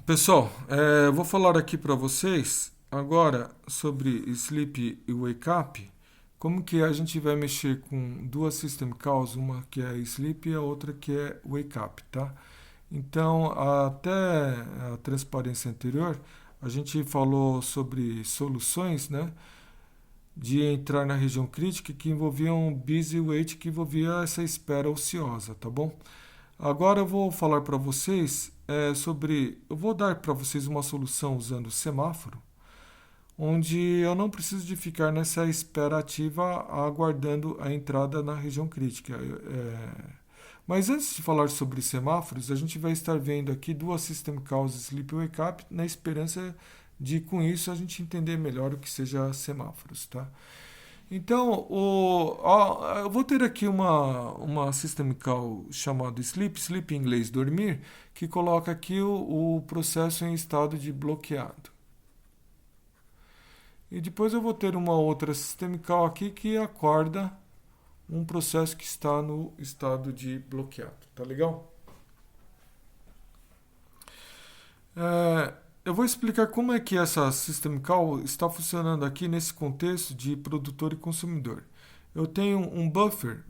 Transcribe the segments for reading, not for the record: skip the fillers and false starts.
Pessoal, eu vou falar aqui para vocês agora sobre Sleep e Wake Up, como que a gente vai mexer com duas System Calls, uma que é Sleep e a outra que é Wake Up, tá? Então, até a transparência anterior, a gente falou sobre soluções, né, de entrar na região crítica que envolviam busy wait, que envolvia essa espera ociosa, tá bom? Agora eu vou falar para vocês sobre. Eu vou dar para vocês uma solução usando o semáforo, onde eu não preciso de ficar nessa espera ativa aguardando a entrada na região crítica. Mas antes de falar sobre semáforos, a gente vai estar vendo aqui duas System Calls Sleep Wake Up na esperança de, com isso, a gente entender melhor o que seja semáforos, tá? Então, eu vou ter aqui uma system call chamada sleep, sleep em inglês dormir, que coloca aqui o processo em estado de bloqueado. E depois eu vou ter uma outra system call aqui que acorda um processo que está no estado de bloqueado. Tá legal? Eu vou explicar como é que essa System Call está funcionando aqui nesse contexto de produtor e consumidor. Eu tenho um buffer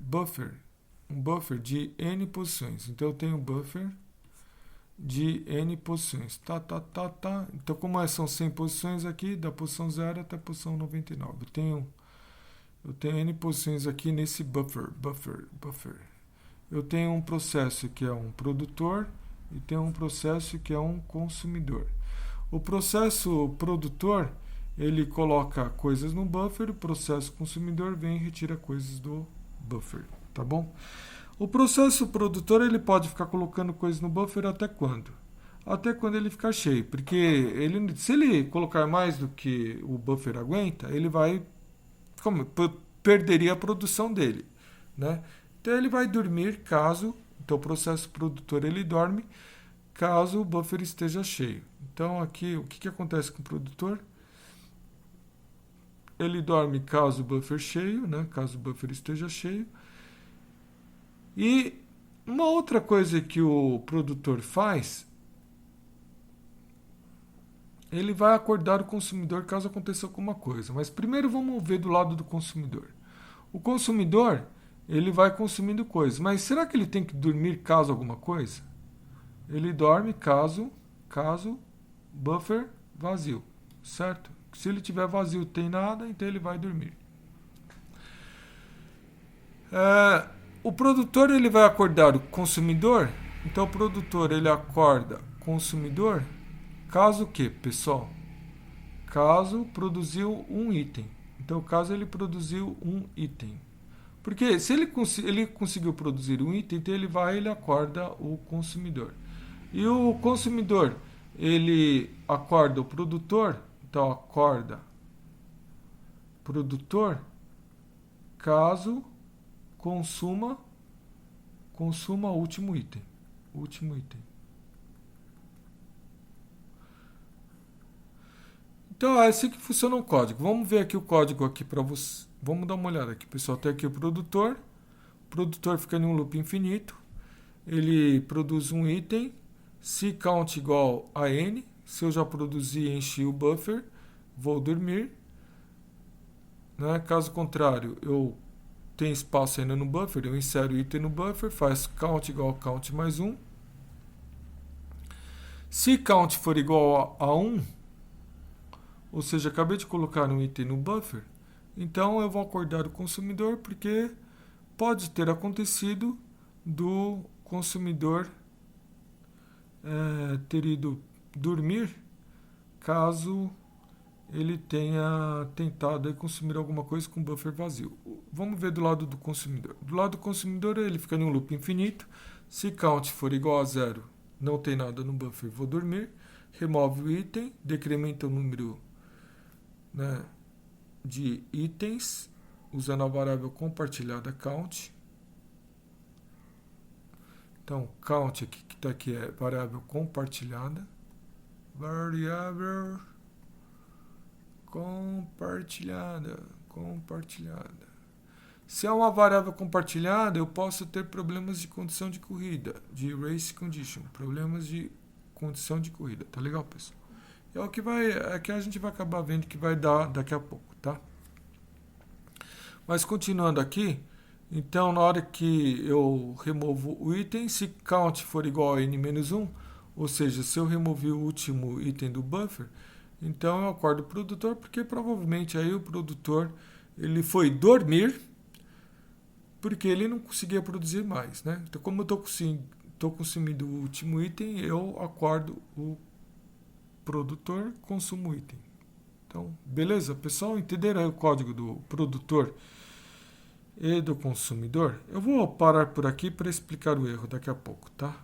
de N posições. Então eu tenho um buffer de N posições. Tá. Então como são 100 posições aqui, da posição 0 até a posição 99. Eu tenho N posições aqui nesse buffer. Eu tenho um processo que é um produtor e tenho um processo que é um consumidor. O processo produtor, ele coloca coisas no buffer, o processo consumidor vem e retira coisas do buffer, tá bom? O processo produtor, ele pode ficar colocando coisas no buffer até quando? Até quando ele ficar cheio, porque se ele colocar mais do que o buffer aguenta, ele vai perderia a produção dele, né? Então ele vai dormir então o processo produtor ele dorme caso o buffer esteja cheio. Então aqui o que acontece com o produtor? Ele dorme caso o buffer cheio, né? Caso o buffer esteja cheio. E uma outra coisa que o produtor faz, ele vai acordar o consumidor caso aconteça alguma coisa. Mas primeiro vamos ver do lado do consumidor. O consumidor, ele vai consumindo coisas, mas será que ele tem que dormir caso alguma coisa? Ele dorme caso buffer vazio, certo? Se ele tiver vazio, tem nada, então ele vai dormir. O produtor ele vai acordar o consumidor, então o produtor ele acorda consumidor, caso o que, pessoal? Caso produziu um item. Então, caso ele produziu um item. Porque se ele conseguiu produzir um item, então ele acorda o consumidor. E o consumidor, ele acorda o produtor, então acorda produtor, caso consuma o último item. Então é assim que funciona o código. Vamos ver aqui o código aqui para você. Vamos dar uma olhada aqui, pessoal. Tem aqui o produtor. O produtor fica em um loop infinito. Ele produz um item. Se count igual a n, se eu já produzi e enchi o buffer, vou dormir. Né? Caso contrário, eu tenho espaço ainda no buffer, eu insero o item no buffer, faz count igual a count mais 1. Se count for igual a 1, ou seja, acabei de colocar um item no buffer, então eu vou acordar o consumidor, porque pode ter acontecido do consumidor ter ido dormir caso ele tenha tentado consumir alguma coisa com buffer vazio. Vamos ver do lado do consumidor. Do lado do consumidor ele fica em um loop infinito. Se count for igual a 0, não tem nada no buffer, vou dormir. Remove o item, decrementa o número, né, de itens usando a variável compartilhada count. Então, count aqui, que está aqui é variável compartilhada. Variável compartilhada. Se é uma variável compartilhada, eu posso ter problemas de condição de corrida, de race condition, problemas condição de corrida. Tá legal, pessoal? É que a gente vai acabar vendo que vai dar daqui a pouco, tá? Mas continuando aqui, então na hora que eu removo o item, se count for igual a n-1, ou seja, se eu remover o último item do buffer, então eu acordo o produtor, porque provavelmente aí o produtor ele foi dormir, porque ele não conseguia produzir mais, né? Então como eu estou consumindo o último item, eu acordo o produtor, consumo o item. Então, beleza, pessoal? Entenderam aí o código do produtor e do consumidor? Eu vou parar por aqui para explicar o erro daqui a pouco, tá?